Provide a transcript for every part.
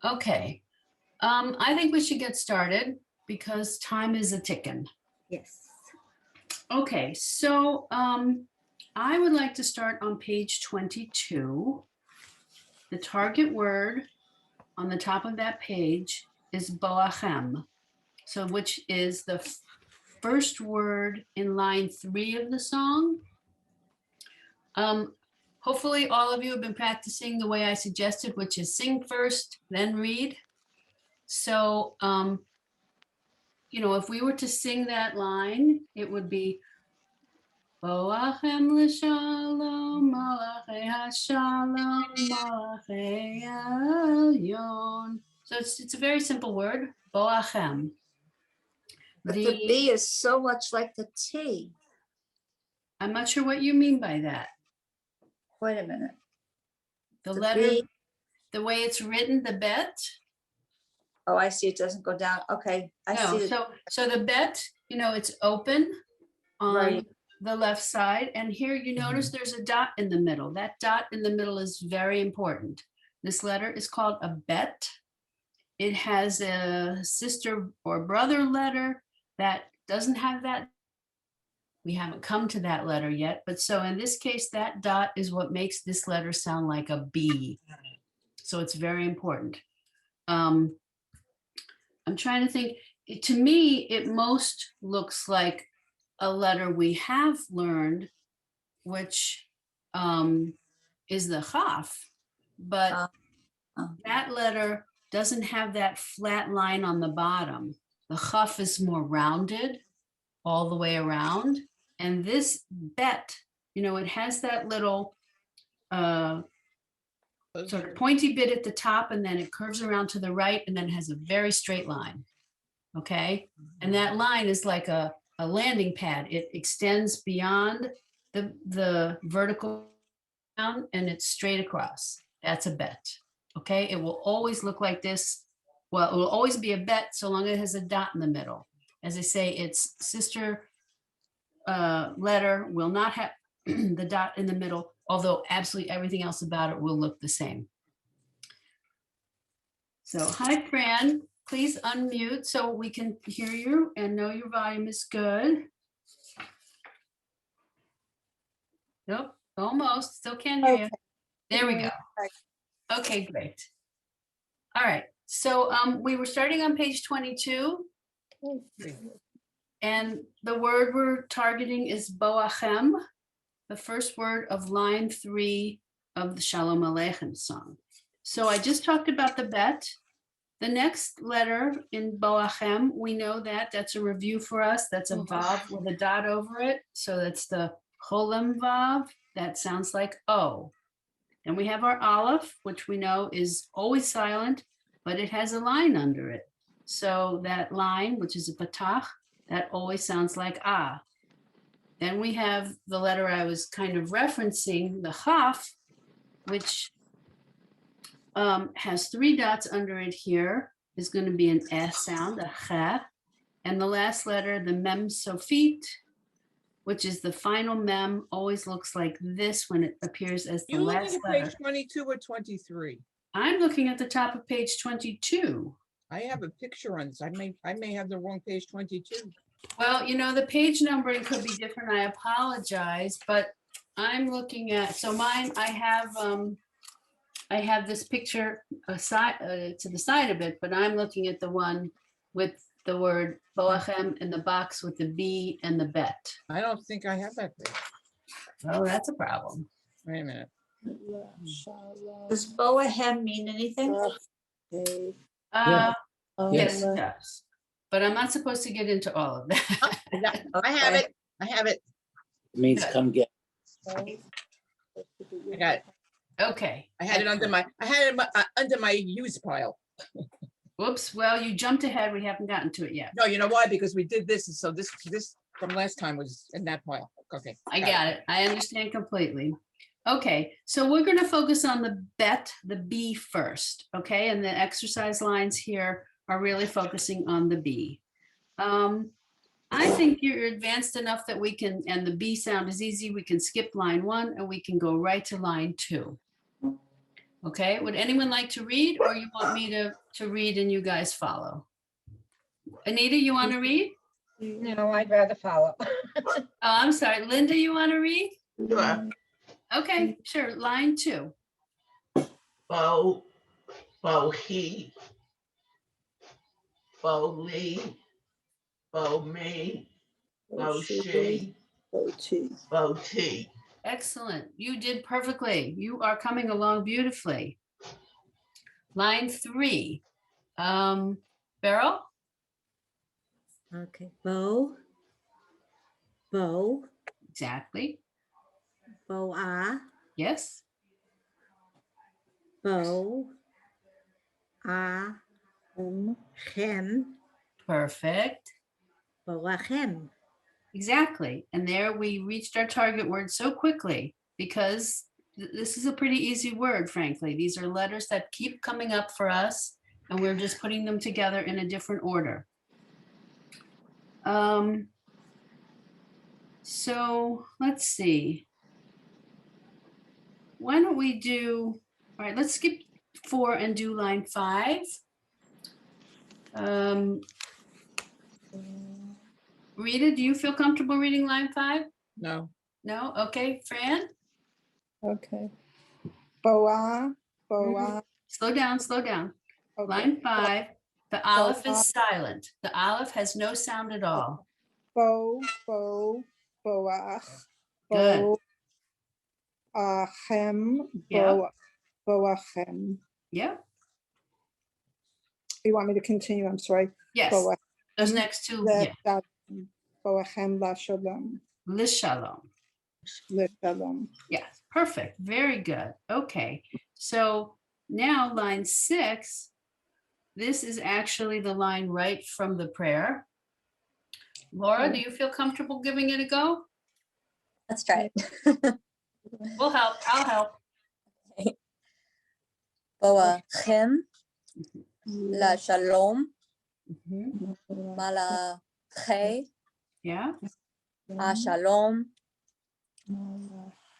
Okay. I think we should get started because time is a ticking. Yes. Okay, so I would like to start on page 22. The target word on the top of that page is boachem, so which is the first word in line 3 of the song. Hopefully all of you have been practicing the way I suggested, which is sing first, then read. So, if we were to sing that line, it would be Boachem l'shalom, malachei hashalom, malachei elyon. So it's a very simple word, Boachem. But the B is so much like the T. I'm not sure what you mean by that. Wait a minute. The The letter, B. the way it's written, the bet. Oh, I see. It doesn't go down. Okay, I see. So the bet, it's open on Right. the left side, and here you notice there's a dot in the middle. That dot in the middle is very important. This letter is called a bet. It has a sister or brother letter that doesn't have that. We haven't come to that letter yet, but so in this case, that dot is what makes this letter sound like a B. So it's very important. I'm trying to think. To me, it most looks like a letter we have learned, which is the chaf, but that letter doesn't have that flat line on the bottom. The chaf is more rounded all the way around. And this bet, it has that little sort of pointy bit at the top, and then it curves around to the right, and then has a very straight line. Okay. And that line is like a landing pad. It extends beyond the vertical down, and it's straight across. That's a bet. Okay. It will always look like this. Well, it will always be a bet so long as it has a dot in the middle. As I say, its sister letter will not have the dot in the middle, although absolutely everything else about it will look the same. So, hi, Fran. Please unmute so we can hear you and know your volume is good. Nope, almost. Still can't hear you. There we go. Okay, great. All right. So we were starting on page 22. And the word we're targeting is boachem, the first word of line 3 of the Shalom Aleichem song. So I just talked about the bet. The next letter in boachem, we know that's a review for us. That's a vav with a dot over it. So that's the cholem vav. That sounds like O. And we have our Aleph, which we know is always silent, but it has a line under it. So that line, which is a patach, that always sounds like ah. Then we have the letter I was kind of referencing, the chaf, which has 3 dots under it here, is going to be an S sound, a cha. And the last letter, the mem sofit, which is the final mem, always looks like this when it appears as the last letter. Page 22 or 23? I'm looking at the top of page 22. I have a picture on this. I may have the wrong page 22. Well, the page numbering could be different. I apologize, but I'm looking at, so mine, I have this picture aside, to the side of it, but I'm looking at the one with the word boachem in the box with the B and the bet. I don't think I have that page. Oh, that's a problem. Wait a minute. Does boachem mean anything? Yes, it does. But I'm not supposed to get into all of that. I have it. I have it. It means come get. I got it. Okay. I had it under my use pile. Whoops. Well, you jumped ahead. We haven't gotten to it yet. No, you know why? Because we did this, and so this from last time was in that pile. Okay. I got it. I understand completely. Okay, so we're going to focus on the bet, the B first. Okay, and the exercise lines here are really focusing on the B. I think you're advanced enough that we can, and the B sound is easy. We can skip line 1 and we can go right to line 2. Okay, would anyone like to read, or you want me to read and you guys follow? Anita, you want to read? No, I'd rather follow. Oh, I'm sorry. Linda, you want to read? Sure. Okay, sure. Line 2. Bo, bo he, bo Lee, bo me, bo she, bo T. Excellent. You did perfectly. You are coming along beautifully. Line 3. Beryl? Okay, bow, bow, Exactly. bow, Yes. bow, chem, Perfect. boachem. Exactly. And there we reached our target word so quickly because this is a pretty easy word, frankly. These are letters that keep coming up for us, and we're just putting them together in a different order. So let's see. Why don't we do, all right, let's skip 4 and do line 5. Rita, do you feel comfortable reading line 5? No. No? Okay, Fran? Okay. Boa, boa. Slow down, slow down. Okay. Line 5, the Aleph Boa. is silent. The Aleph has no sound at all. Bo, bo, boach. Good. Bo, chem, Yep. boachem. Yep. You want me to continue? I'm sorry. Yes. Boa- Those next two, Le yeah. shalom. Boachem la shalom. Lishalom. Le shalom. Yes, perfect. Very good. Okay. So now line 6, this is actually the line right from the prayer. Laura, do you feel comfortable giving it a go? Let's try it. We'll help. I'll help. Boachem, la shalom, Mhm. malachei, Yeah. ashalom,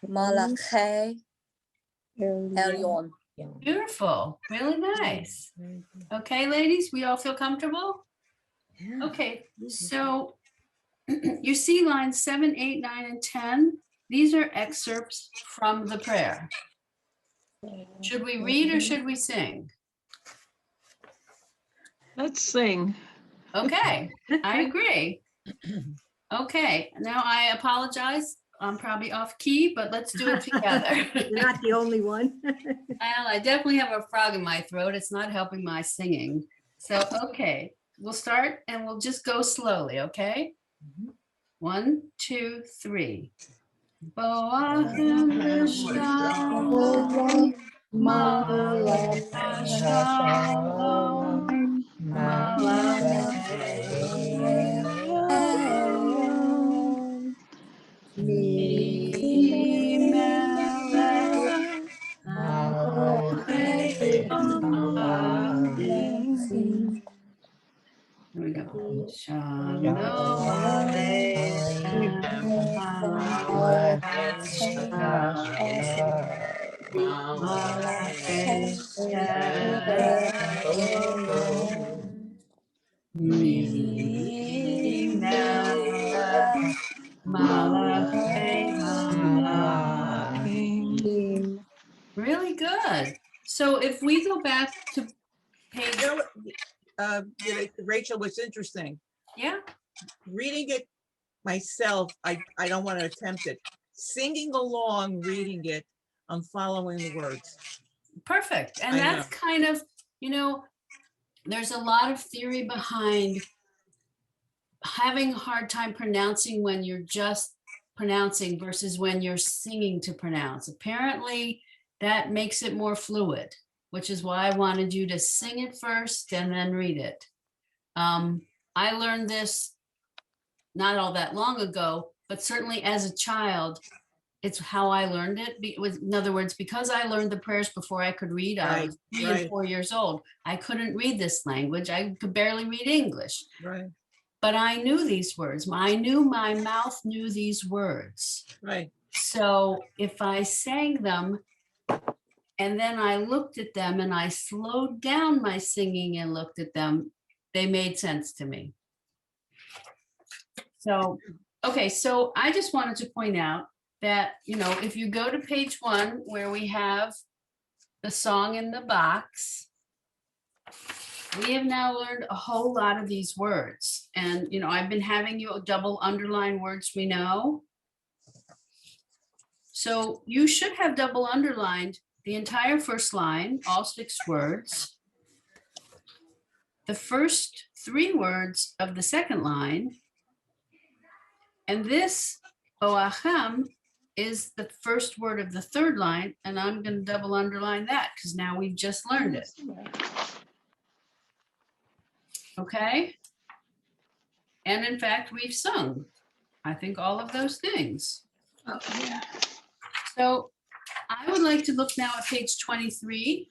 malachei, elyon. Beautiful. Really nice. Okay, ladies, we all feel comfortable? Yeah. Okay, so you see lines 7, 8, 9, and 10. These are excerpts from the prayer. Should we read or should we sing? Let's sing. Okay, I agree. Okay, now I apologize. I'm probably off key, but let's do it together. You're not the only one. Well, I definitely have a frog in my throat. It's not helping my singing. So, okay, we'll start and we'll just go slowly, okay? 1, 2, 3. Boachem l'shalom, malachei shalom, malachei melech, Here we go. Shalom Aleichem, Malachei Melech, Malachei Really good. So if we go back to page, You know, Rachel, what's interesting, yeah, reading it myself, I don't want to attempt it. Singing along, reading it, I'm following the words. perfect. And I that's kind of, there's a lot of theory behind having a hard time pronouncing when you're just pronouncing versus when you're singing to pronounce. Apparently, that makes it more fluid, which is why I wanted you to sing it first and then read it. I learned this not all that long ago, but certainly as a child, it's how I learned it. In other words, because I learned the prayers before I could read, I was 3 and 4 years old. I couldn't read this language. I could barely read English. Right, But I knew these words. I knew my mouth knew these words. right. So if I sang them and then I looked at them and I slowed down my singing and looked at them, they made sense to me. So, okay, so I just wanted to point out that, you know, if you go to page 1 where we have the song in the box, we have now learned a whole lot of these words. And, you know, I've been having you double underline words we know. So you should have double underlined the entire first line, all 6 words, the first 3 words of the second line, and this Boachem is the first word of the third line, and I'm going to double underline that because now we've just learned it. Okay? And in fact, we've sung, I think, all of those things. Oh, yeah. So I would like to look now at page 23.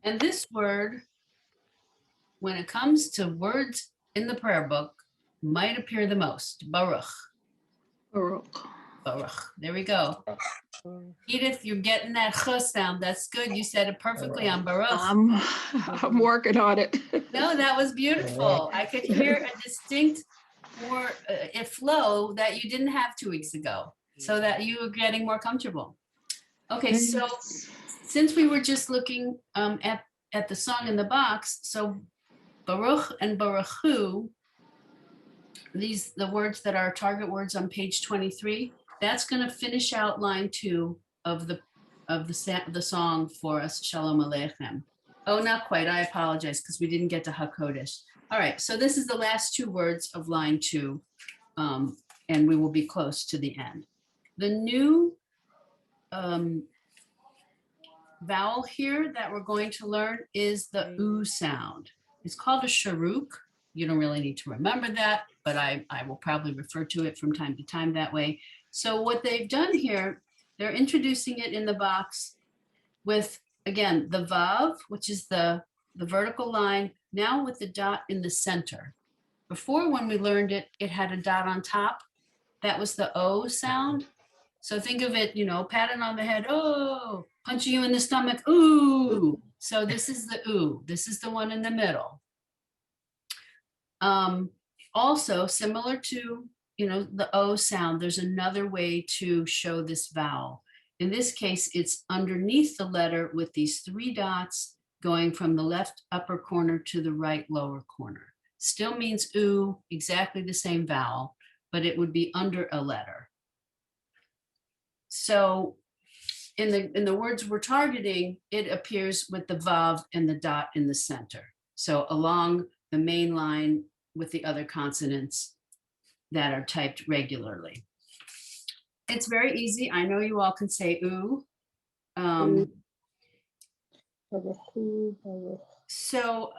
And this word, when it comes to words in the prayer book, might appear the most, Baruch. Baruch. There we go. Edith, you're getting that ch sound. That's good. You said it perfectly on Baruch. I'm working on it. No, that was beautiful. I could hear a distinct flow that you didn't have 2 weeks ago, so that you were getting more comfortable. Okay, so since we were just looking at the song in the box, so Baruch and Baruchu, the words that are target words on page 23, that's going to finish out line 2 of the song for us, Shalom Aleichem. Oh, not quite. I apologize because we didn't get to HaKodesh. All right, so this is the last 2 words of line 2, and we will be close to the end. The new vowel here that we're going to learn is the oo sound. It's called a sharuk. You don't really need to remember that, but I will probably refer to it from time to time that way. So what they've done here, they're introducing it in the box with, again, the vav, which is the vertical line, now with the dot in the center. Before, when we learned it, it had a dot on top. That was the O sound. So think of it, you know, patting on the head, oh, punching you in the stomach, ooh. So this is the ooh. This is the one in the middle. Also, similar to, you know, the O sound, there's another way to show this vowel. In this case, it's underneath the letter with these 3 dots going from the left upper corner to the right lower corner. Still means ooh, exactly the same vowel, but it would be under a letter. So in the words we're targeting, it appears with the vav and the dot in the center. So along the main line with the other consonants that are typed regularly. It's very easy. I know you all can say ooh. So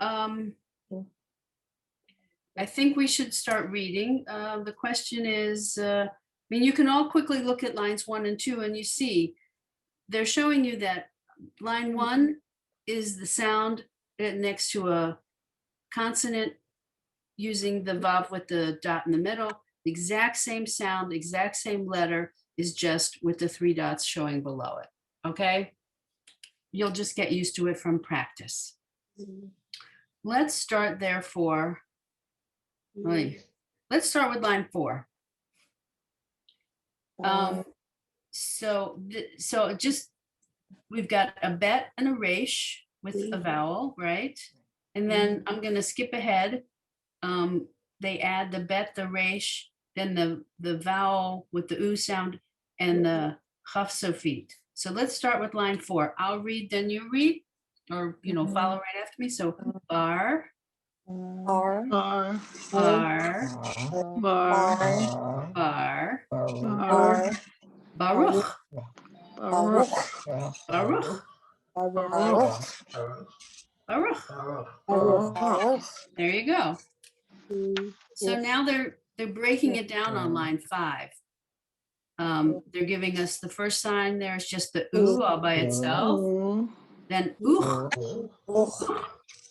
I think we should start reading. The question is, I mean, you can all quickly look at lines 1 and 2 and you see they're showing you that line 1 is the sound next to a consonant using the vav with the dot in the middle. The exact same sound, the exact same letter is just with the 3 dots showing below it, okay? You'll just get used to it from practice. Let's start therefore. Let's start with line 4. So just, we've got a bet and a resh with a vowel, right? And then I'm going to skip ahead. They add the bet, the resh, then the vowel with the oo sound and the chaf sofit. So let's start with line 4. I'll read, then you read, or, you know, follow right after me. So bar, R, bar, bar, bar, R, baruch, Baruch, baruch, Baruch, baruch. Baruch. There you go. So now they're breaking it down on line 5. They're giving us the first sign there is just the oo all by itself. Then ooh.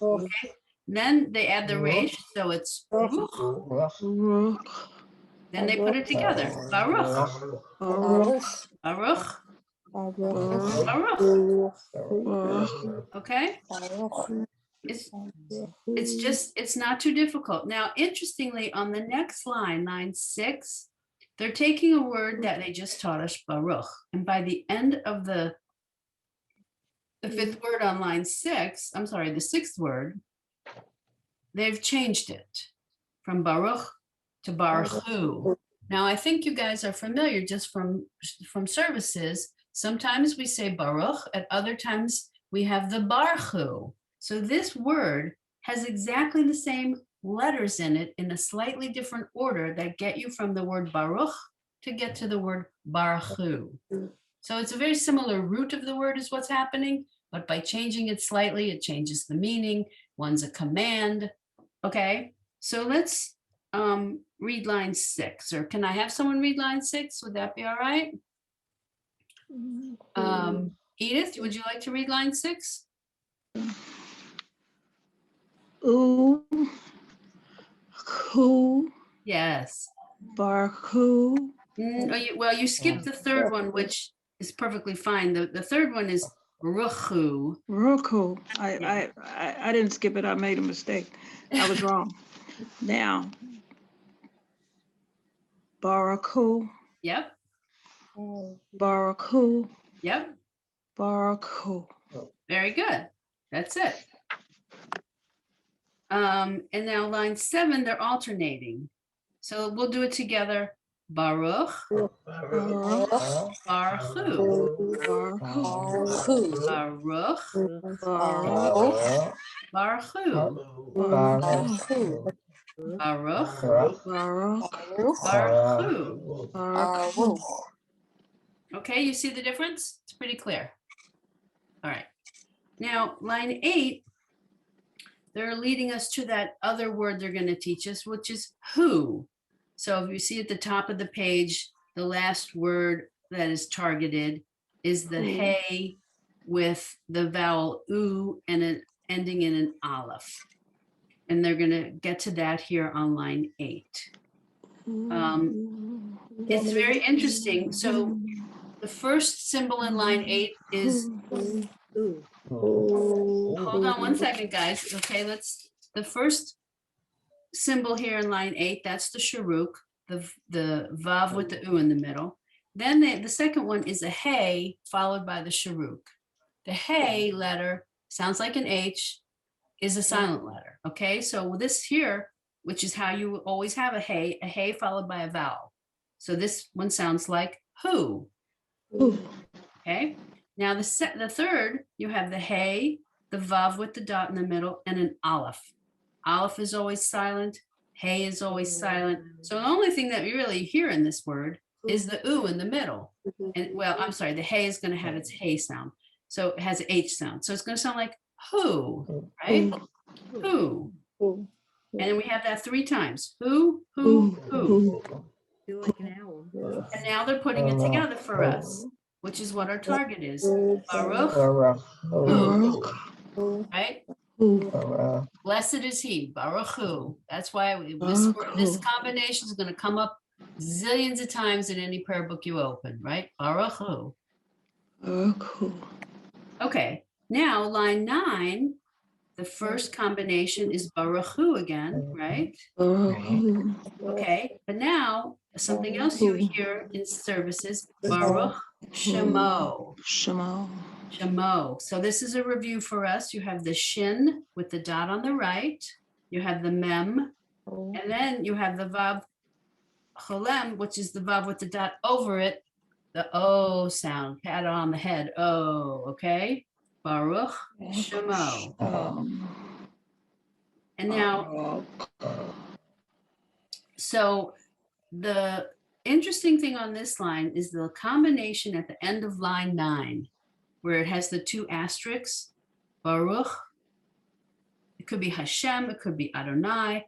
Okay. Then they add the resh, so it's ruch. Then they put it together. Baruch, Baruch. Baruch, Baruch. Baruch. Okay? It's not too difficult. Now, interestingly, on the next line, line 6, they're taking a word that they just taught us, Baruch. And by the end of the 5th word on line 6, I'm sorry, the 6th word, they've changed it from Baruch to Baruchu. Now, I think you guys are familiar just from services. Sometimes we say Baruch, at other times we have the Baruchu. So this word has exactly the same letters in it in a slightly different order that get you from the word Baruch to get to the word Baruchu. So it's a very similar root of the word is what's happening, but by changing it slightly, it changes the meaning. One's a command. Okay, so let's read line 6, or can I have someone read line 6? Would that be all right? Edith, would you like to read line 6? Ooh. Who. Yes. Barku. Well, you skipped the 3rd one, which is perfectly fine. The 3rd one is Ruchu. Roku. Yeah. I didn't skip it. I made a mistake. I was wrong. Now, Baraku. Yep, Baraku. yep. Baraku. Very good. That's it. And now line 7, they're alternating. So we'll do it together. Baruch, Baruch, Baruchu, Baraku. Baruch, Baruch. Baruchu, Baruch. Baruch, Baruch. Baruchu. Baruch. Okay, you see the difference? It's pretty clear. All right. Now, line 8, they're leading us to that other word they're going to teach us, which is who. So if you see at the top of the page, the last word that is targeted is the hey with the vowel oo and an ending in an aleph. And they're going to get to that here on line 8. It's very interesting. So the first symbol in line 8 is, Ooh. hold on one second, guys. Okay, the first symbol here in line 8, that's the sharuk, the vav with the u in the middle. Then the second one is a hey followed by the sharuk. The hey letter sounds like an H, is a silent letter. Okay, so this here, which is how you always have a hey followed by a vowel. So this one sounds like who. Okay, now the 3rd, you have the hey, the vav with the dot in the middle, and an aleph. Aleph is always silent. Hey is always silent. So the only thing that we really hear in this word is the oo in the middle. And well, I'm sorry, the hey is going to have its hey sound. So it has an H sound. So it's going to sound like who, right? Who. And then we have that 3 times. Who. Feel like an owl. And now they're putting it together for us, which is what our target is. Baruch, who, right? Blessed is he, Baruch Hu. That's why this combination is going to come up zillions of times in any prayer book you open, right? Baruch Hu. Okay, now line 9, the first combination is Baruch Hu again, right? Okay, but now something else you hear in services, Baruch Shemo. Shemo. So this is a review for us. You have the shin with the dot on the right. You have the mem. And then you have the vav cholem, which is the vav with the dot over it. The O sound, pat on the head. O, okay? Baruch Shemo. And now, so the interesting thing on this line is the combination at the end of line 9, where it has the 2 asterisks, Baruch. It could be Hashem, it could be Adonai,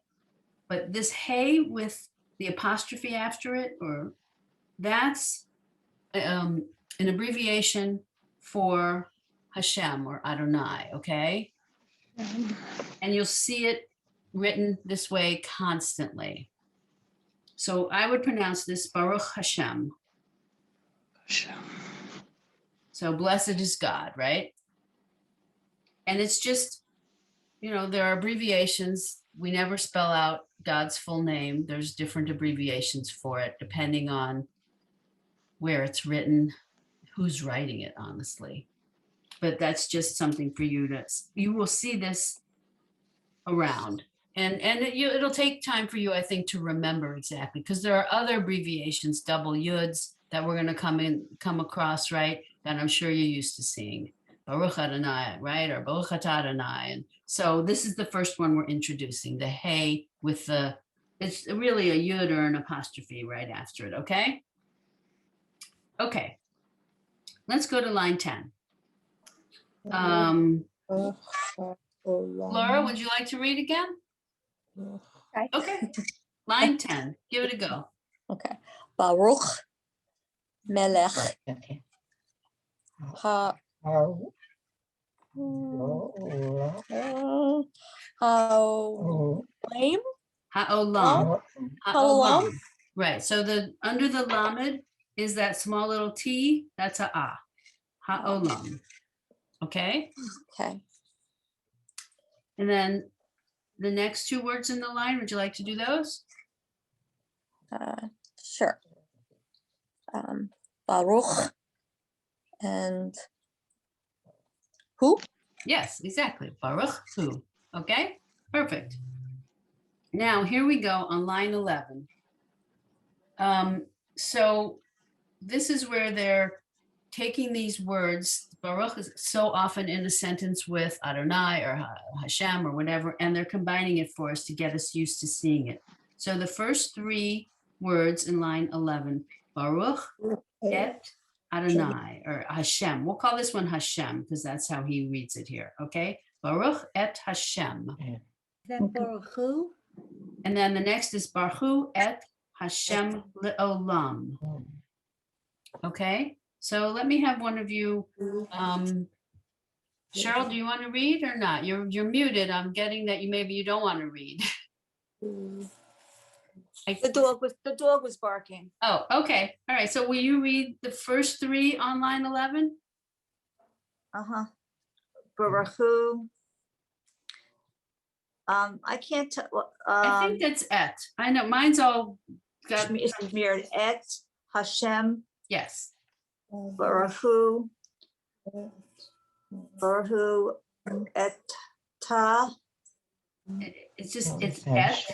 but this hey with the apostrophe after it, or that's an abbreviation for Hashem or Adonai, okay? And you'll see it written this way constantly. So I would pronounce this Baruch Hashem. So blessed is God, right? And it's just, you know, there are abbreviations. We never spell out God's full name. There's different abbreviations for it, depending on where it's written, who's writing it, honestly. But that's just something for you to, you will see this around. And it'll take time for you, I think, to remember exactly, because there are other abbreviations, double yuds, that we're going to come across, right? That I'm sure you're used to seeing. Baruch Adonai, right? Or Baruch Atah Adonai. And so this is the first one we're introducing, the hey with the, it's really a yud or an apostrophe right after it, okay? Okay, let's go to line 10. Laura, would you like to read again? Okay, line 10, give it a go. Okay. Baruch Melech Okay. Ha Haolam. Ha'olam. Ha'olam. Right, so the under the lamed is that small little t, that's a ah. Ha'olam. Okay, Okay. and then the next two words in the line, would you like to do those? Sure. Baruch and who? Yes, exactly. Baruch Hu. Okay, perfect. Now here we go on line 11. So this is where they're taking these words. Baruch is so often in a sentence with Adonai or Hashem or whatever, and they're combining it for us to get us used to seeing it. So the first three words in line 11, Baruch et Adonai or Hashem. We'll call this one Hashem because that's how he reads it here. Okay, Baruch et Hashem. Is that Baruch Hu? And then the next is Baruch et Hashem le'olam. Okay, so let me have one of you. Cheryl, do you want to read or not? You're muted. I'm getting that maybe you don't want to read. The dog was barking. Oh, okay. All right. So will you read the first three on line 11? Baruch Hu. I can't tell. I think that's et. I know mine's all got. It's mirrored et Hashem. Yes. Baruch Hu. Baruch Hu et ta. It's just it's et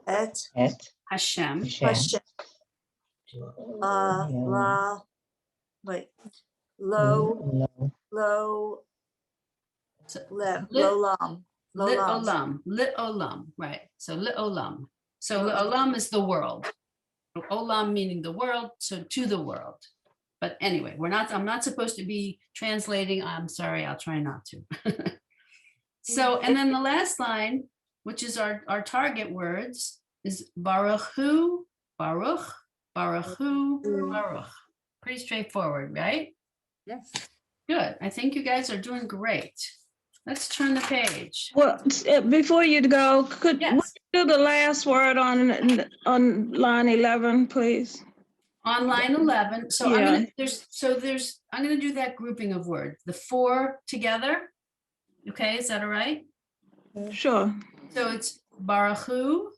Et Hashem. Hashem. La. Wait. Lo. So, Lolam. Lit olam, right? So lit olam. So lit olam is the world. Olam meaning the world, so to the world. But anyway, I'm not supposed to be translating. I'm sorry, I'll try not to. So, and then the last line, which is our target words, is Baruch Hu, Baruch, Baruch Hu, Baruch. Pretty straightforward, right? Yes. Good. I think you guys are doing great. Let's turn the page. Well, before you go, could Yes. we do the last word on line 11, please? On line 11, so Yeah. I'm gonna do that grouping of words, the four together. Okay, is that all right? Sure. So it's Baruch Hu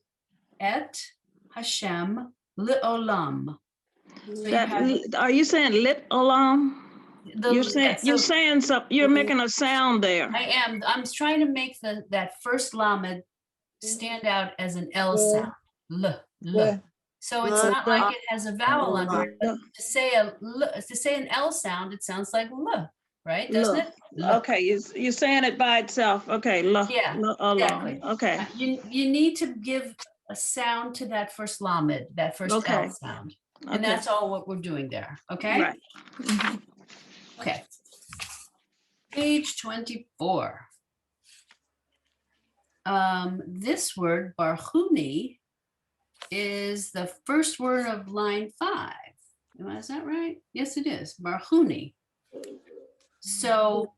et Hashem le'olam. So you have Are you saying lit olam? You're saying something. You're making a sound there. I am. I'm trying to make that first lamed stand out as an L sound. L. So it's not like it has a vowel under it. To say an L sound, it sounds like L, right? Doesn't it? L. Okay, you're saying it by itself. Okay, Yeah, exactly. Okay. You need to give a sound to that first lamed, that first Okay. L sound. Okay. And that's all what we're doing there. Okay. Right. Mhm. Okay. Page 24. This word, barchuni, is the first word of line 5. Is that right? Yes, it is. Barchuni. So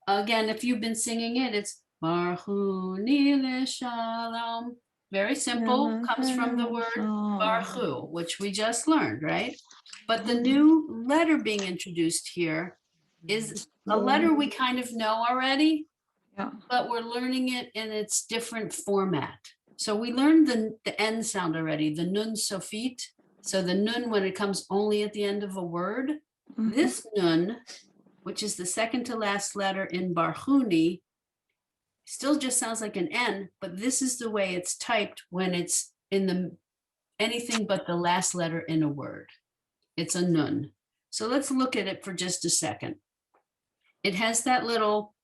again, if you've been singing it, it's barchuni l'shalom. very simple, comes from the word barchu, which we just learned, right? But the new letter being introduced here is a letter we kind of know already, Yeah. but we're learning it in its different format. So we learned the N sound already, the nun sofit. So the nun, when it comes only at the end of a word, this nun, which is the second to last letter in Barhuni, still just sounds like an N, but this is the way it's typed when it's in the anything but the last letter in a word. It's a nun. So let's look at it for just a second. It has that little,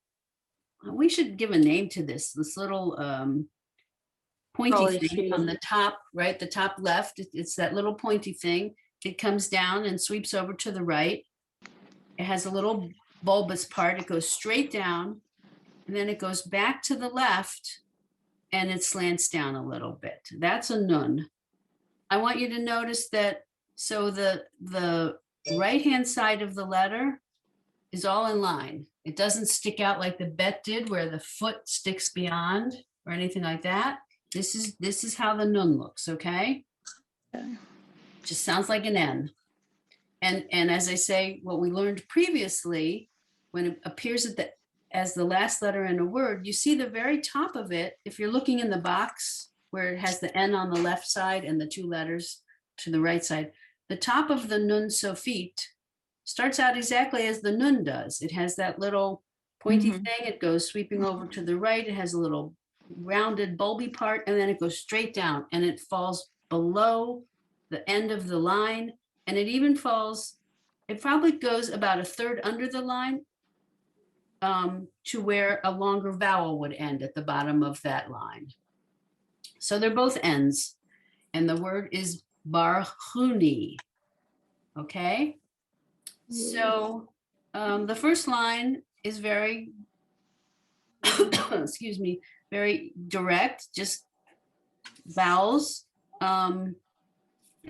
we should give a name to this little pointy Probably thing on should. the top, right? The top left, it's that little pointy thing. It comes down and sweeps over to the right. It has a little bulbous part. It goes straight down and then it goes back to the left and it slants down a little bit. That's a nun. I want you to notice that, so the right-hand side of the letter is all in line. It doesn't stick out like the bet did where the foot sticks beyond or anything like that. This is how the nun looks, okay? Just sounds like an N. And as I say, what we learned previously, when it appears as the last letter in a word, you see the very top of it, if you're looking in the box where it has the N on the left side and the two letters to the right side, the top of the nun sofit starts out exactly as the nun does. It has that little pointy thing. It goes sweeping over to the right. It has a little rounded bulby part, and then it goes straight down and it falls below the end of the line. And it even falls, it probably goes about a third under the line to where a longer vowel would end at the bottom of that line. So they're both ends, and the word is barhuni, okay? So the first line is very, excuse me, very direct, just vowels.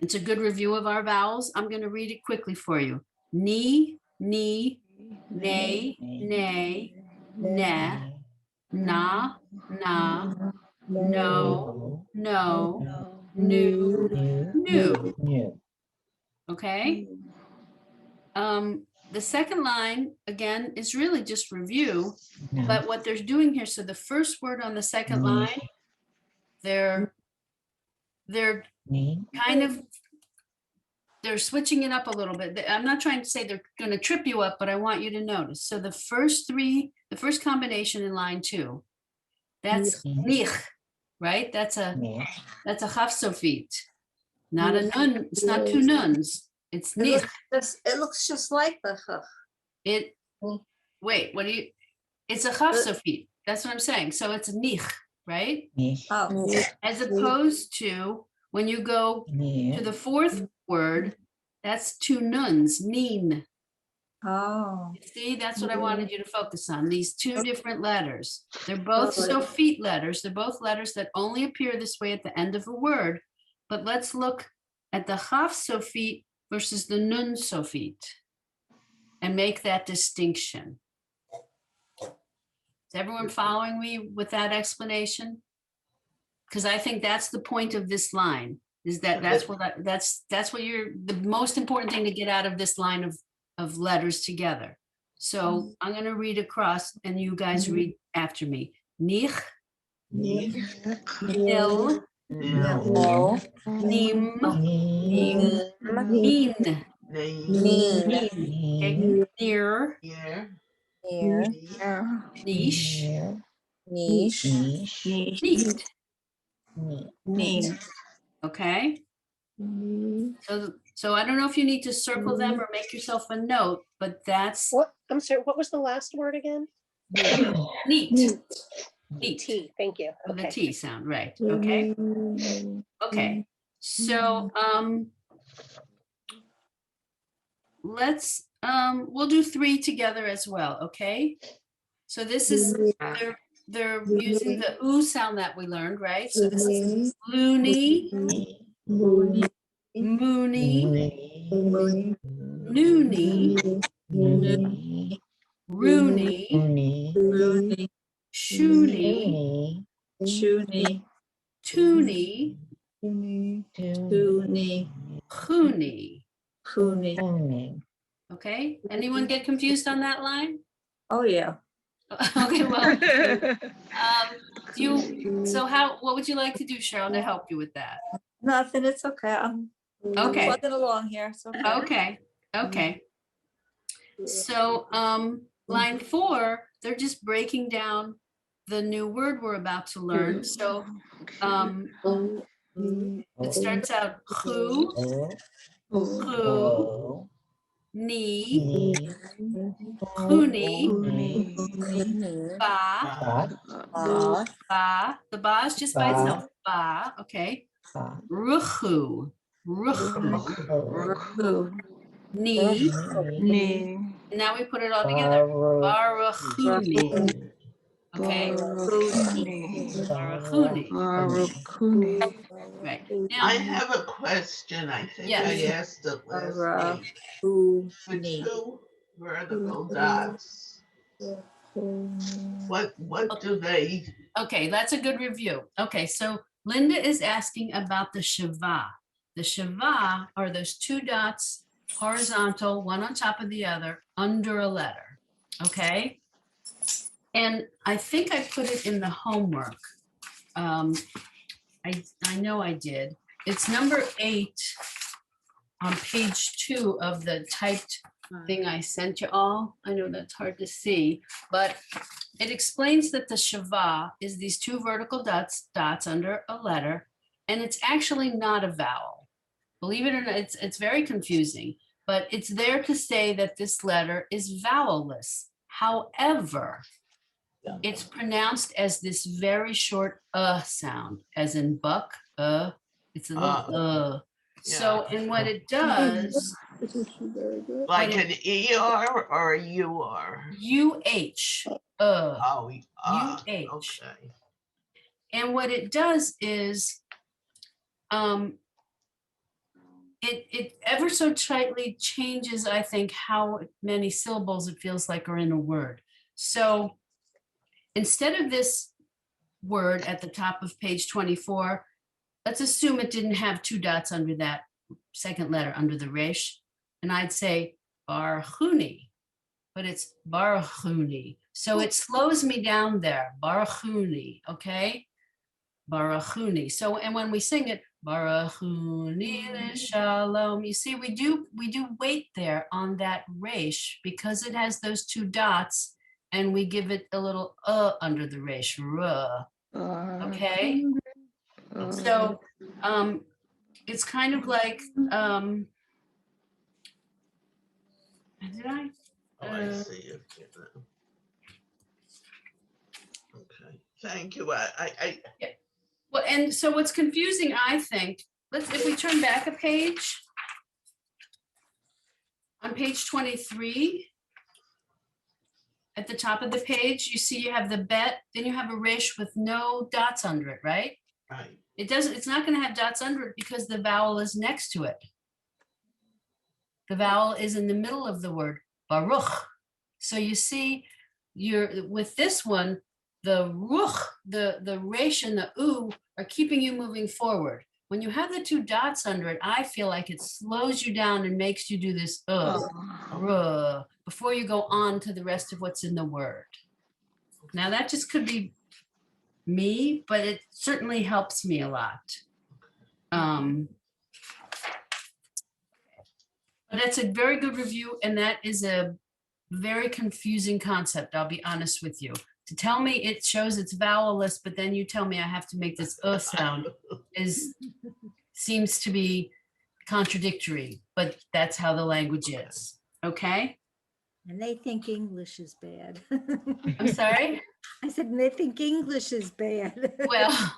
It's a good review of our vowels. I'm going to read it quickly for you. Ni, nay, nay, na, na, no, new. Okay. The second line, again, is really just review, but what they're doing here, so the first word on the second line, they're kind of, they're switching it up a little bit. I'm not trying to say they're going to trip you up, but I want you to notice. So the first combination in line 2, that's nich, right? That's a chaf sofit, not a nun. It's not two nuns. It's nich. It looks just like the chaf. Wait, what do you? It's a chaf sofit. That's what I'm saying. So it's nich, right? Oh, As opposed to when you go to the fourth word, that's two nuns, nin. oh. See, that's what I wanted you to focus on, these two different letters. They're both sofit letters. They're both letters that only appear this way at the end of a word. But let's look at the chaf sofit versus the nun sofit and make that distinction. Is everyone following me with that explanation? Because I think that's the point of this line, is that's what you're, the most important thing to get out of this line of letters together. So I'm going to read across and you guys read after me. Nich, nil, No. nim, Nin. nin. Nin. Okay, near, Near. niche, Niche. neat. Okay. So I don't know if you need to circle them or make yourself a note, but that's What, I'm sorry, what was the last word again? neat. Neat. T, thank you. With the Okay. T sound, right? Okay. Okay. So let's we'll do 3 together as well. Okay. So this is they're using the oo sound that we learned, right? So this is loony, moony, noonie, rooney, shoony, Tuni, Tuni, Huni. Kuni. Okay, anyone get confused on that line? Oh, yeah. Okay, well, what would you like to do, Cheryl, to help you with that? Nothing, it's okay. I'm Okay, plugging along here. It's okay. okay. So, line 4, they're just breaking down the new word we're about to learn. So, it starts out who, ni, kuni, ba, ba. The ba is just by itself. Ba, okay. Ruchu, ni. Ni. Now we put it all together. Baruchuni. Okay. Baruchuni. Barakuni. Right. I Now, have a question. I think I Yes. asked it last week. The two vertical dots. What do they? okay, that's a good review. Okay, so Linda is asking about the Shava. The Shava are those 2 dots, horizontal, one on top of the other, under a letter. Okay. And I think I put it in the homework. I know I did. It's number 8 on page 2 of the typed thing I sent you all. I know that's hard to see, but it explains that the Shava is these 2 vertical dots under a letter, and it's actually not a vowel. Believe it or not, it's very confusing, but it's there to say that this letter is vowelless. However, it's pronounced as this very short sound, as in buck, it's a little So, and what it does, Like an ER or a UR? UH, Oh, UH. okay. And what it does is, it ever so slightly changes, I think, how many syllables it feels like are in a word. So instead of this word at the top of page 24, let's assume it didn't have 2 dots under that second letter under the resh, and I'd say barchuni, but it's barchuni. So it slows me down there, barchuni, okay? Barachuni. So, and when we sing it, Barachuni Shalom, you see, we do wait there on that resh because it has those 2 dots, and we give it a little under the resh, okay? So, it's kind of like, did I? Oh, I see it. Okay, thank you. Well, and so what's confusing, I think, if we turn back a page, on page 23, at the top of the page, you see you have the bet, then you have a resh with no dots under it, right? Right. It's not going to have dots under it because the vowel is next to it. The vowel is in the middle of the word, baruch. So you see, with this one, the ruch, the resh and the u are keeping you moving forward. When you have the 2 dots under it, I feel like it slows you down and makes you do this before you go on to the rest of what's in the word. Now that just could be me, but it certainly helps me a lot. But that's a very good review, and that is a very confusing concept, I'll be honest with you. To tell me it shows it's vowelless, but then you tell me I have to make this sound seems to be contradictory, but that's how the language is, okay? And they think English is bad. I'm sorry? I said, and they think English is bad. Well,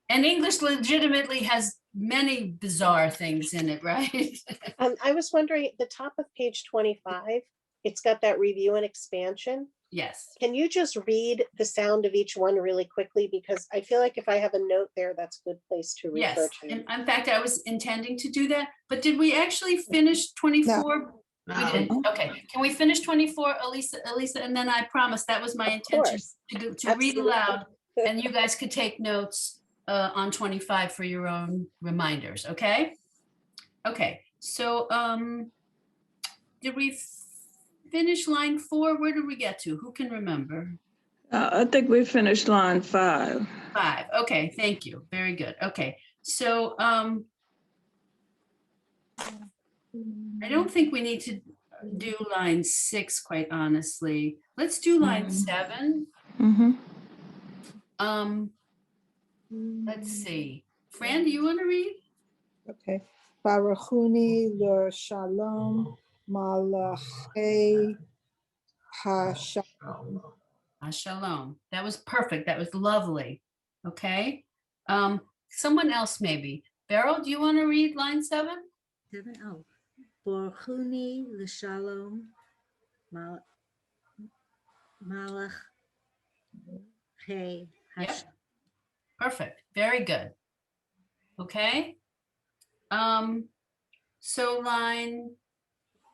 and English legitimately has many bizarre things in it, right? I was wondering, at the top of page 25, it's got that review and expansion. Yes. Can you just read the sound of each one really quickly? Because I feel like if I have a note there, that's a good place to refer Yes, to. and in fact, I was intending to do that, but did we actually finish 24? We did. Okay, can we finish 24, Elisa, and then I promised that was my Of intention course. to read Absolutely. aloud, and you guys could take notes on 25 for your own reminders, okay? Okay, so did we finish line 4? Where did we get to? Who can remember? I think we finished line 5. 5. Okay, thank you. Very good. Okay, so I don't think we need to do line 6, quite honestly. Let's do line 7. Mm-hmm. Let's see. Fran, do you want to read? Okay. Baruchuni le shalom malachei hashalom. Shalom. That was perfect. That was lovely. Okay. Someone else maybe. Beryl, do you want to read line 7? 7. Oh, Borchuni l'shalom malach hey Yep. Perfect. Very good. Okay. So line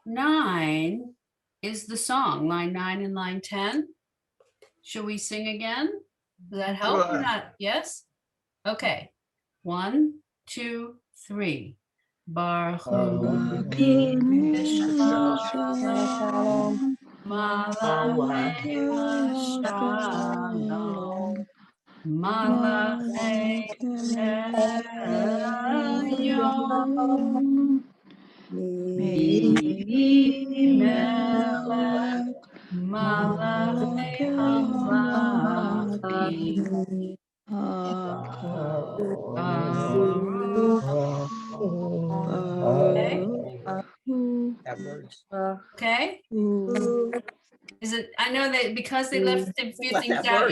9 is the song. Line 9 and line 10. Should we sing again? Does that help or Sure. not? Yes? Okay. 1, 2, 3. Baruch Shalom. Malachei Shalom. Malachei Elyon. Melech Malachei Hamlachim. Okay. That works. Okay. Is it? I know that because they left a few Let things that out, work.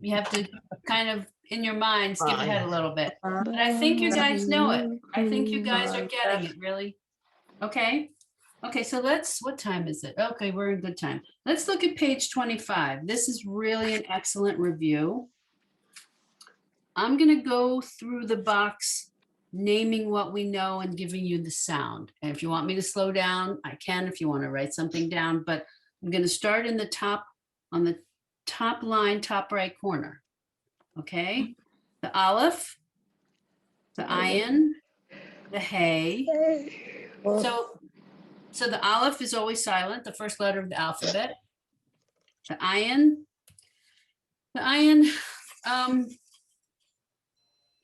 you have to kind of in your mind skip Fine. ahead a little bit. But I think you guys know it. I think you guys are getting it really. Okay. Okay. So what time is it? Okay, we're in good time. Let's look at page 25. This is really an excellent review. I'm going to go through the box naming what we know and giving you the sound. And if you want me to slow down, I can if you want to write something down, but I'm going to start in the top, on the top line, top right corner. Okay. The Aleph, the Ayin, the Hey. So the Aleph is always silent, the first letter of the alphabet. The Ayin,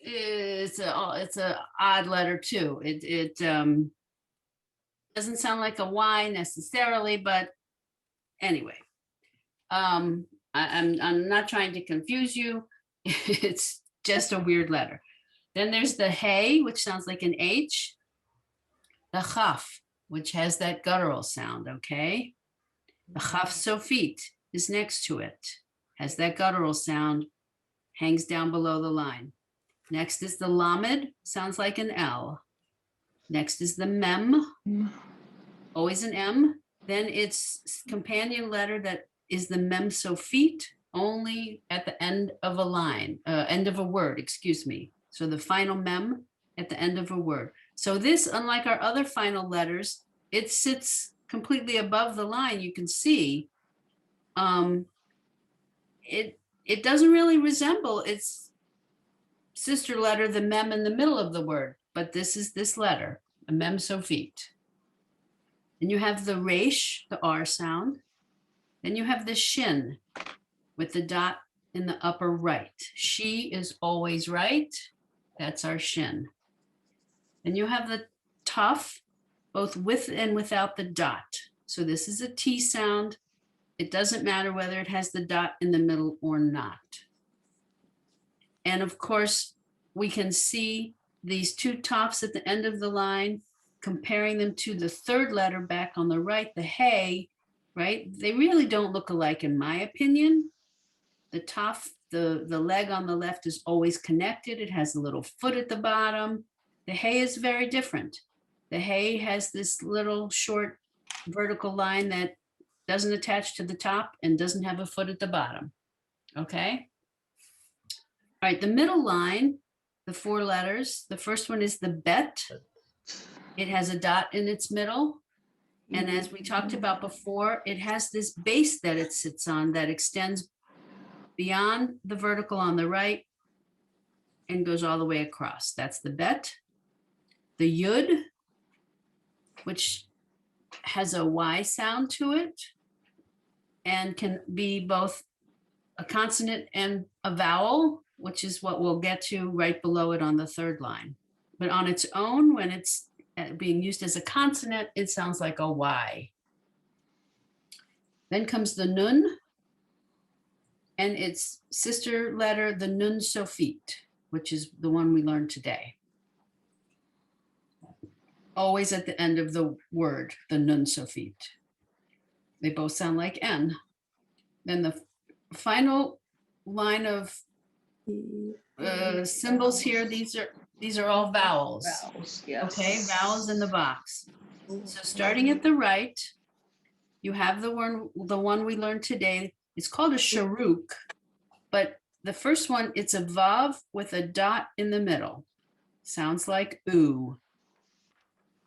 it's a odd letter too. It doesn't sound like a Y necessarily, but anyway, I'm not trying to confuse you. It's just a weird letter. Then there's the Hey, which sounds like an H. The Chaf, which has that guttural sound. Okay. The Chaf Sofit is next to it, has that guttural sound, hangs down below the line. Next is the Lamed, sounds like an L. Next is the Mem, always an M. Then its companion letter that is the Mem Sofit, only at the end of a line, end of a word, excuse me. So the final Mem at the end of a word. So this, unlike our other final letters, it sits completely above the line. You can see it doesn't really resemble its sister letter, the Mem in the middle of the word, but this is this letter, a Mem Sofit. And you have the Resh, the R sound. Then you have the Shin with the dot in the upper right. She is always right. That's our Shin. And you have the Tuf, both with and without the dot. So this is a T sound. It doesn't matter whether it has the dot in the middle or not. And of course, we can see these two Tufs at the end of the line, comparing them to the third letter back on the right, the Hey, right? They really don't look alike in my opinion. The Tuf, the leg on the left is always connected. It has a little foot at the bottom. The Hey is very different. The Hey has this little short vertical line that doesn't attach to the top and doesn't have a foot at the bottom. Okay. All right, the middle line, the 4 letters, the first one is the Bet. It has a dot in its middle. And as we talked about before, it has this base that it sits on that extends beyond the vertical on the right and goes all the way across. That's the bet. The yud, which has a Y sound to it and can be both a consonant and a vowel, which is what we'll get to right below it on the third line. But on its own, when it's being used as a consonant, it sounds like a Y. Then comes the nun and its sister letter, the nun sophite, which is the one we learned today. Always at the end of the word, the nun sophite. They both sound like N. Then the final line of symbols here, these are all vowels. Vowels, yes. Okay, vowels in the box. So starting at the right, you have the one we learned today. It's called a sharuk, but the first one, it's a vav with a dot in the middle. Sounds like oo,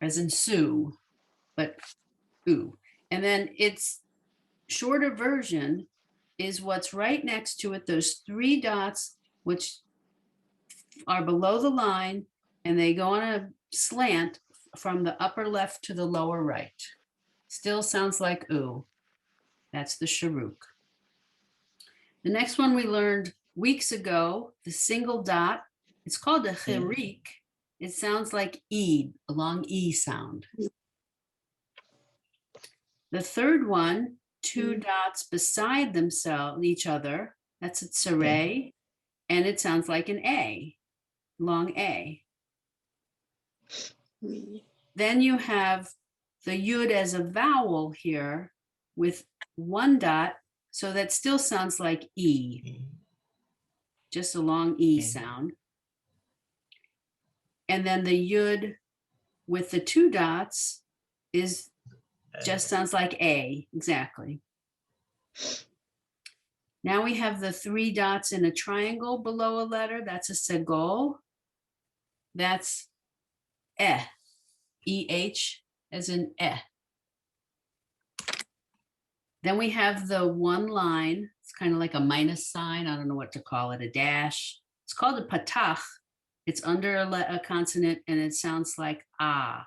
as in Sue, but ooh. And then its shorter version is what's right next to it, those 3 dots, which are below the line, and they go on a slant from the upper left to the lower right. Still sounds like ooh. That's the sharuk. The next one we learned weeks ago, the single dot, it's called a chirik. It sounds like E, a long E sound. The third one, 2 dots beside themselves, each other, that's a tsare, and it sounds like an A, long A. Then you have the yud as a vowel here with 1 dot, so that still sounds like E, just a long E sound. And then the yud with the 2 dots is just sounds like A, exactly. Now we have the 3 dots in a triangle below a letter. That's a segol. That's eh, E-H as in eh. Then we have the 1 line. It's kind of like a minus sign. I don't know what to call it, a dash. It's called a patach. It's under a consonant and it sounds like ah.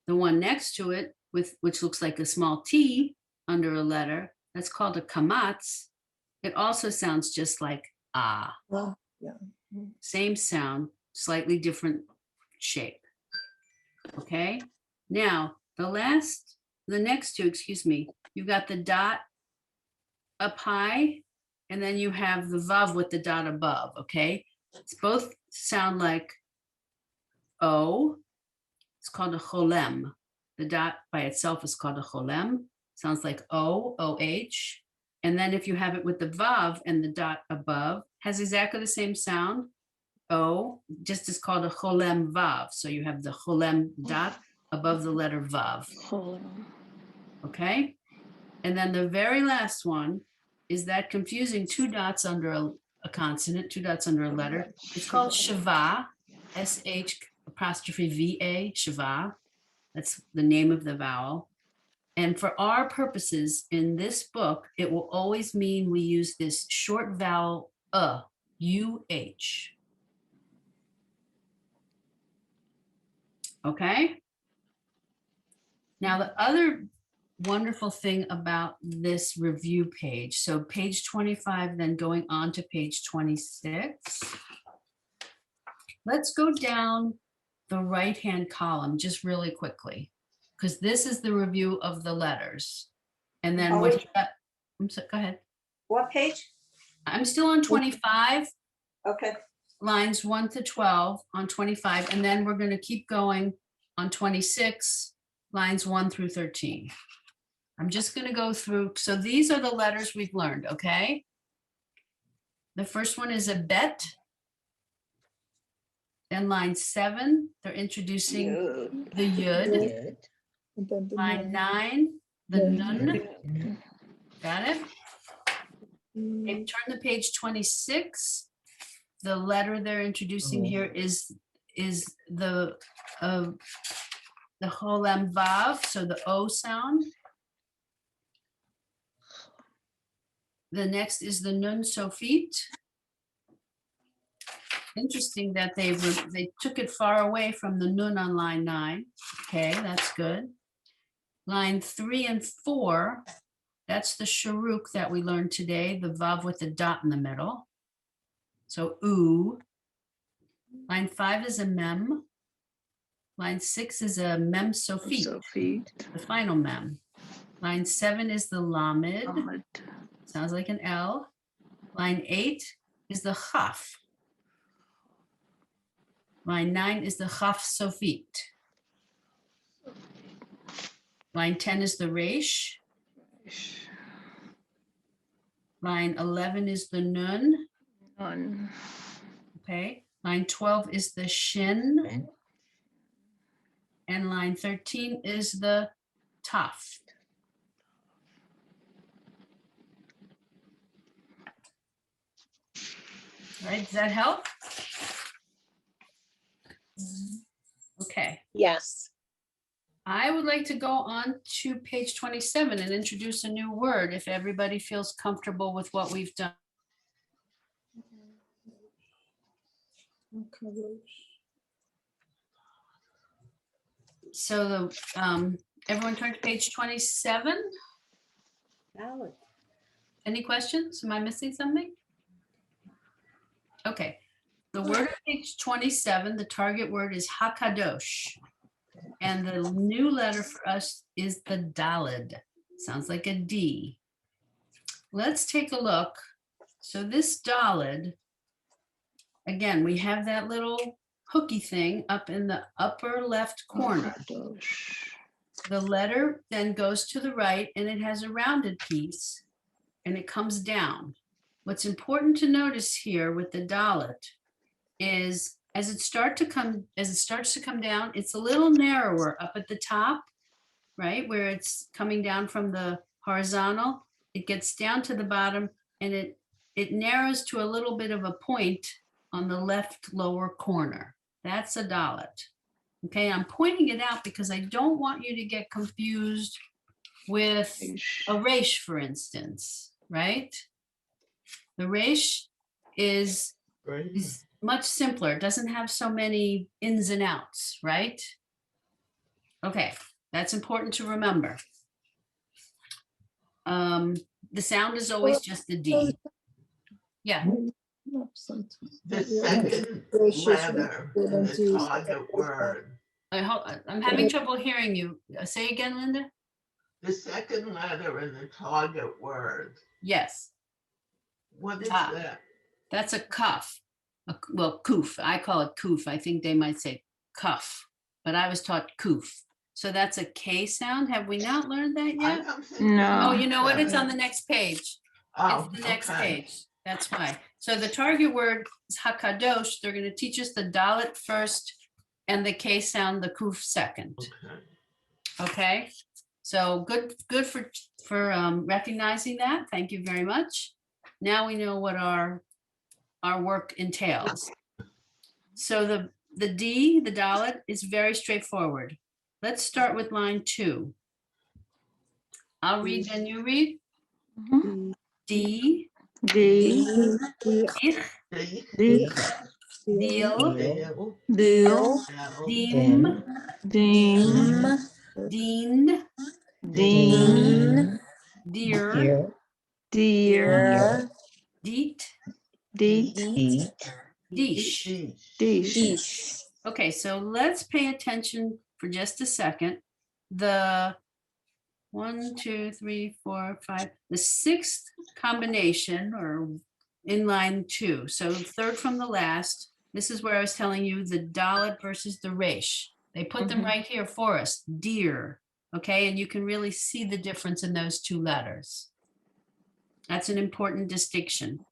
The one next to it, which looks like a small T under a letter, that's called a kamatz. It also sounds just like ah. Well, yeah. Same sound, slightly different shape. Okay. Now, the next 2, excuse me, you've got the dot up high, and then you have the vav with the dot above, okay? It's both sound like O. It's called a cholem. The dot by itself is called a cholem. Sounds like O, O-H. And then if you have it with the vav and the dot above, has exactly the same sound. O, just is called a cholem vav. So you have the cholem dot above the letter vav. Okay? And then the very last one is that confusing 2 dots under a consonant, 2 dots under a letter. It's called Shava, S-H'-V-A, Shava. That's the name of the vowel. And for our purposes in this book, it will always mean we use this short vowel U-H. Okay? Now the other wonderful thing about this review page, so page 25, then going on to page 26. Let's go down the right-hand column just really quickly, because this is the review of the letters. And then what he got, go ahead. What page? I'm still on 25. Okay. Lines 1 to 12 on 25, and then we're going to keep going on 26, lines 1 through 13. I'm just going to go through. So these are the letters we've learned, okay? The first one is a bet. Then line 7, they're introducing the yud. Line 9, the nun. Got it? Okay, turn to page 26. The letter they're introducing here is the cholem vav, so the O sound. The next is the nun sofit. Interesting that they took it far away from the nun on line 9. Okay, that's good. Line 3 and 4, that's the sharuk that we learned today, the vav with the dot in the middle. So oo. Line 5 is a mem. Line 6 is a mem sofit, the final mem. Line 7 is the lamed. Sounds like an L. Line 8 is the chaf. Line 9 is the chaf sofit. Line 10 is the resh. Line 11 is the nun. Okay. Line 12 is the shin. And line 13 is the taf. All right, does that help? Okay. Yes. I would like to go on to page 27 and introduce a new word if everybody feels comfortable with what we've done. So the everyone turn to page 27. Valid. Any questions? Am I missing something? Okay. The word on page 27, the target word is hakadosh. And the new letter for us is the dalid. Sounds like a D. Let's take a look. So this dalid, again, we have that little hooky thing up in the upper left corner. The letter then goes to the right and it has a rounded piece and it comes down. What's important to notice here with the dalet is as it starts to come down, it's a little narrower up at the top, right? Where it's coming down from the horizontal, it gets down to the bottom and it narrows to a little bit of a point on the left lower corner. That's a dalet. Okay, I'm pointing it out because I don't want you to get confused with a resh, for instance, right? The resh is much simpler. It doesn't have so many ins and outs, right? Okay, that's important to remember. The sound is always just the D. Yeah. The second letter in the target word. I'm having trouble hearing you. Say again, Linda. The second letter in the target word. Yes. What is that? That's a cuff. Well, kuf. I call it kuf. I think they might say cuff, but I was taught kuf. So that's a K sound. Have we not learned that yet? No. Oh, you know what? It's on the next page. Oh, it's the next okay. page. That's why. So the target word is hakadosh. They're going to teach us the dalet first and the K sound, the kuf second. Okay. So good for recognizing that. Thank you very much. Now we know what our work entails. So the D, the dalet, is very straightforward. Let's start with line 2. I'll read and you read. D, D, ich, D, deal, Deal, dim, Deem, dean, Dean, dear, Dear, deet, Deet, deesh. Dish. Okay, so let's pay attention for just a second. The 1, 2, 3, 4, 5, the 6th combination or in line 2. So third from the last, this is where I was telling you the dalet versus the resh. They put them right here for us, dear. Okay, and you can really see the difference in those two letters. That's an important distinction.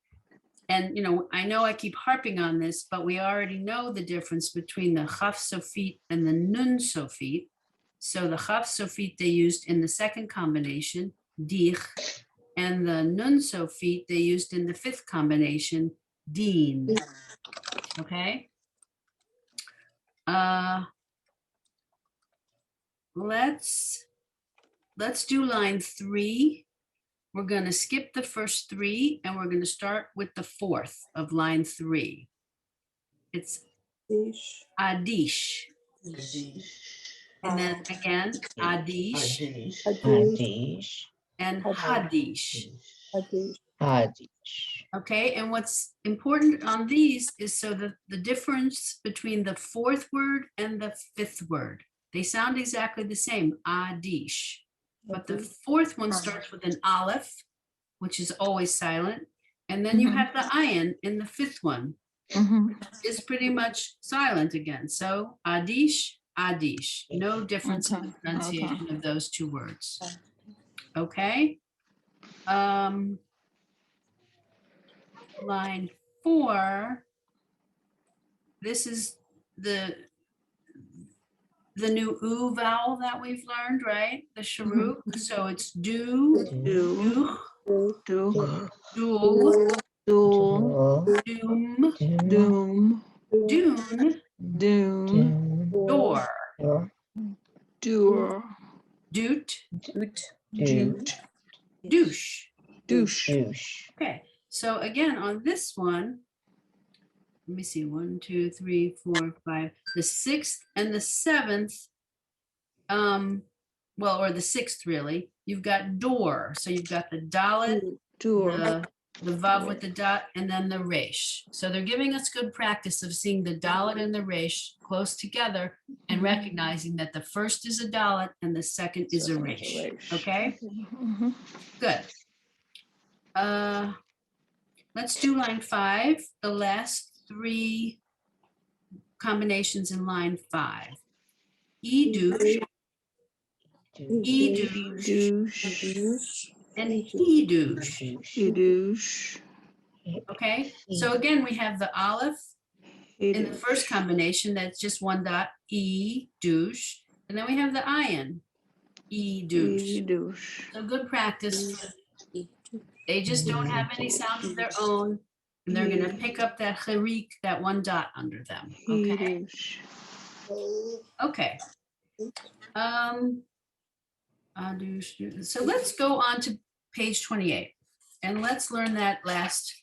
And, you know I keep harping on this, but we already know the difference between the chaf sofit and the nun sofit. So the chaf sofit they used in the second combination, dich, and the nun sofit they used in the 5th combination, din. Okay. Let's do line 3 we're going to skip the first three and we're going to start with the fourth of line 3. It's Dish. Adish. And then again, Adish Adish. and Hadish. Adish. Okay, and what's important on these is so that the difference between the fourth word and the fifth word, they sound exactly the same, Adish. But the fourth one starts with an Aleph, which is always silent. And then you have the ayin in the fifth one. Is pretty much silent again. So Adish, Adish. No difference in the pronunciation of those two words. Okay. Line 4. This is the new oo vowel that we've learned, right? The sharuk. So it's do, Do, dul, do, doom, doom, dune, doom, door, doer, doot, jute, douche. douche. Okay, so again, on this one, let me see, 1, 2, 3, 4, 5, the 6th and the 7th, well, or the 6th really, you've got door. So you've got the dalet, Door. the vav with the dot, and then the resh. So they're giving us good practice of seeing the dalet and the resh close together and recognizing that the first is a dalet and the second is a resh. Okay, good. Let's do line 5, the last 3 combinations in line 5. E-douche, E-douche, Douche, and he-douche. douche, Okay, so again, we have the Aleph in the first combination, that's just one dot, E-douche. And then we have the ayin, E-douche. douche. So good practice. They just don't have any sounds of their own. And they're going to pick up that charik, that one dot under them. Okay. Okay. So let's go on to page 28 and let's learn that last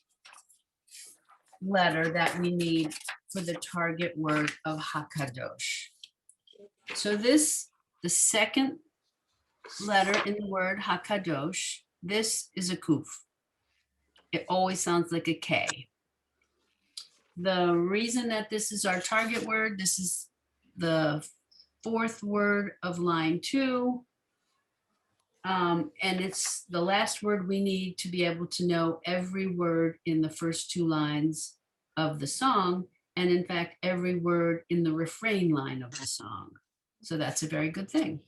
letter that we need for the target word of Hakadosh. So this, the second letter in the word Hakadosh, this is a kuf. It always sounds like a K. The reason that this is our target word, this is the 4th word of line 2. And it's the last word we need to be able to know every word in the first 2 lines of the song. And in fact, every word in the refrain line of the song. So that's a very good thing.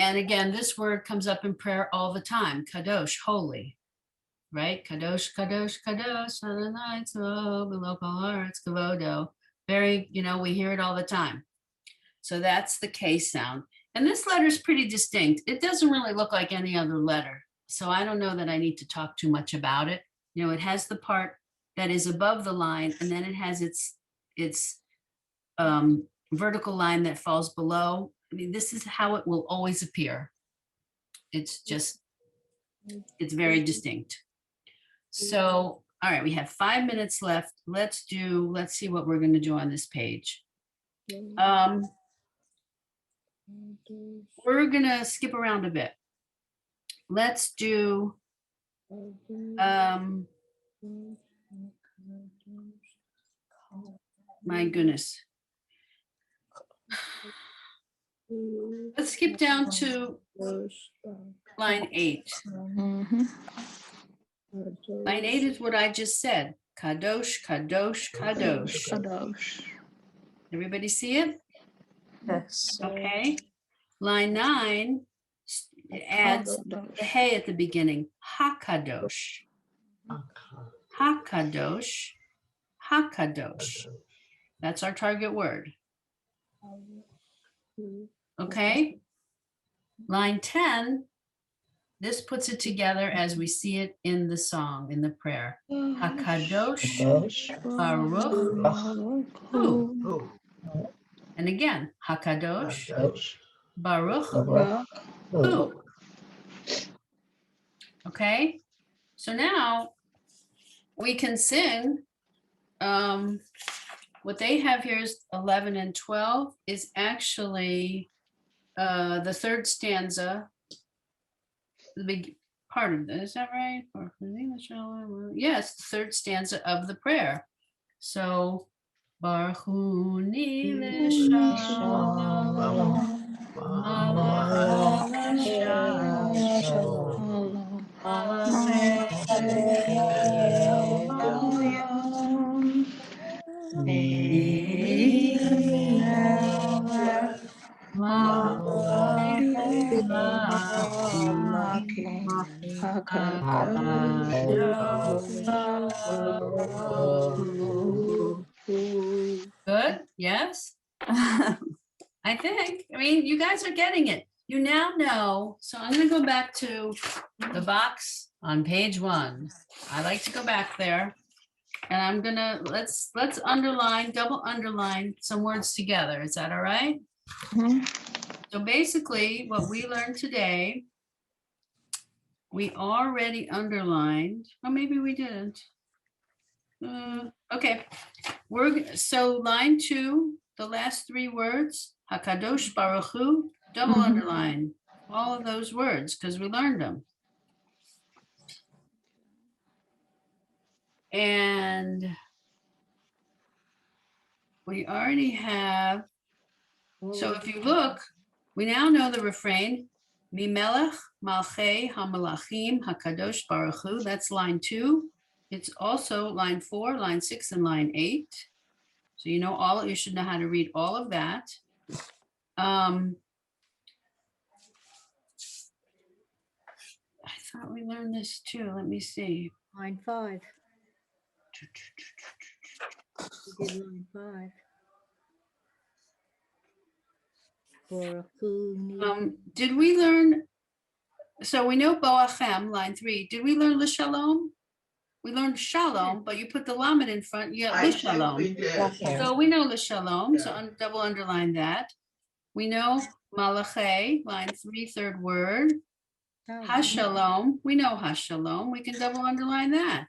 And again, this word comes up in prayer all the time. Kadosh, holy, right? Kadosh, kadosh, kadosh, on the nights of below hearts, kavodo. Very, we hear it all the time. So that's the K sound. And this letter is pretty distinct. It doesn't really look like any other letter. So I don't know that I need to talk too much about it. It has the part that is above the line, and then it has its vertical line that falls below. I mean, this is how it will always appear. It's very distinct. So, all right, we have 5 minutes left. Let's see what we're going to do on this page. We're going to skip around a bit. Let's do, my goodness. Let's skip down to line 8. Line 8 is what I just said. Kadosh, kadosh, kadosh. Kadosh. Everybody see it? Yes. Okay. Line 9 adds the hey at the beginning. Hakadosh. Hakadosh. Hakadosh. That's our target word. Okay. Line 10, this puts it together as we see it in the song, in the prayer. Hakadosh Baruch Hu. And again, Hakadosh Baruch Hu. Okay, so now we can sing. What they have here is 11 and 12 is actually the third stanza. The big part of this, is that right? Yes, the third stanza of the prayer. So, Baruch Hu Ni L'Shalom, Good, yes. I think, I mean, you guys are getting it. You now know, so I'm gonna go back to the box on page 1. I like to go back there. And I'm gonna, let's underline, double underline some words together. Is that all right? Mhm. So basically, what we learned today, we already underlined, or maybe we didn't. Okay, so line 2, the last 3 words, Hakadosh Baruch Hu, double Mhm. underline all of those words because we learned them. And we already have, so if you look, we now know the refrain, Mimelech Malchei Hamalachim Hakadosh Baruch Hu, that's line 2. It's also line 4, line 6, and line 8. So you know you should know how to read all of that. I thought we learned this too. Let me see. Line 5. We did line 5. Did we learn? So we know Boachem, line 3. Did we learn L'Shalom? We learned Shalom, but you put the Lamed in front. You got I think we L'Shalom. did. So we know L'Shalom. So double underline that. We know Malachei, line 3, third word. Hashalom, we know Hashalom. We can double underline that.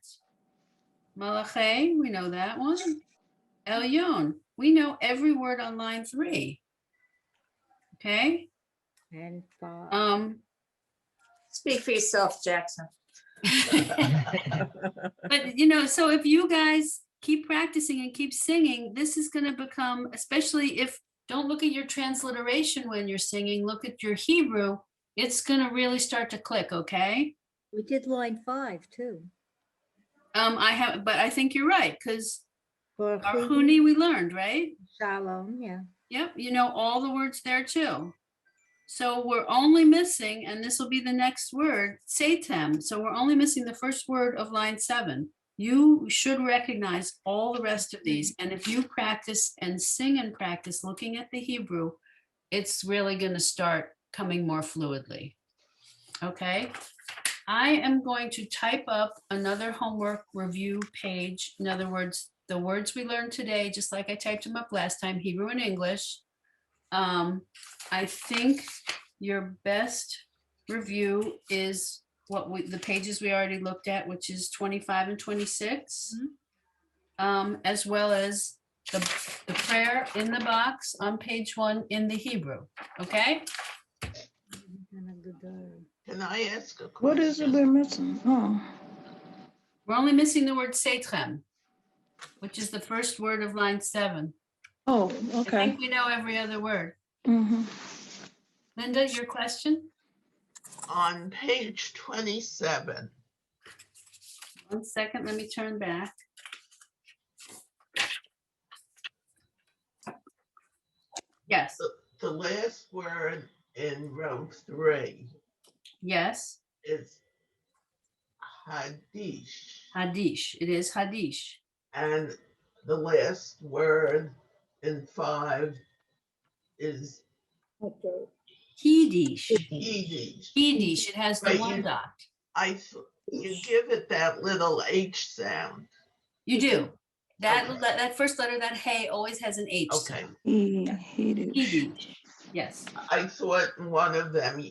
Malachei, we know that one. Elyon, we know every word on line 3. Okay. And 5. Speak for yourself, Jackson. But you know, so if you guys keep practicing and keep singing, this is going to become, especially if don't look at your transliteration when you're singing, look at your Hebrew, it's going to really start to click, okay? We did line 5 too. But I think you're right, because Baruch Archuni we learned, right? Shalom, yeah. Yep, you know all the words there too. So we're only missing, and this will be the next word, Seitem. So we're only missing the first word of line 7. You should recognize all the rest of these. And if you practice and sing and practice looking at the Hebrew, it's really going to start coming more fluidly. Okay. I am going to type up another homework review page. In other words, the words we learned today, just like I typed them up last time, Hebrew and English. I think your best review is the pages we already looked at, which is 25 and 26, as well as the prayer in the box on page 1 in the Hebrew. Okay. Can I ask a question? What is it they're missing? Oh, We're only missing the word Seitchem, which is the first word of line 7. oh, I okay. think we know every other word. Mhm. Linda, your question? On page 27, 1 second, let me turn back. Yes, the last word in row 3 yes, is Hadish. Hadish. It is Hadish. And the last word in 5 is Hedish. Yiddish. Hedish. It has the Right, 1 dot. You give it that little H sound. You do. That Okay. that first letter, that hey, always has an H Okay. sound. He did. Hedish. Yes. I thought one of them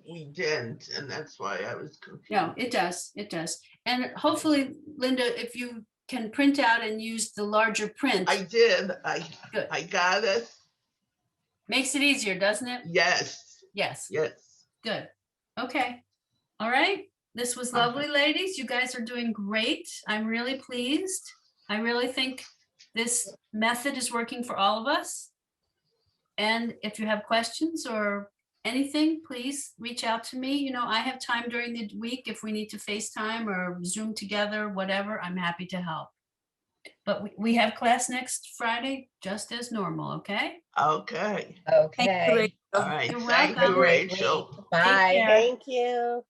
we didn't, and that's why I was confused. No, it does, it does. And hopefully, Linda, if you can print out and use the larger print, I did. Good. I got it. makes it easier, doesn't it? Yes, Yes, yes. good. Okay, all right. This was lovely, ladies. You guys are doing great. I'm really pleased. I really think this method is working for all of us. And if you have questions or anything, please reach out to me. You know, I have time during the week if we need to FaceTime or Zoom together, whatever, I'm happy to help. But we have class next Friday, just as normal, okay? Okay. Okay. All right. You're Thank welcome. you, Rachel. Bye. care. Thank you.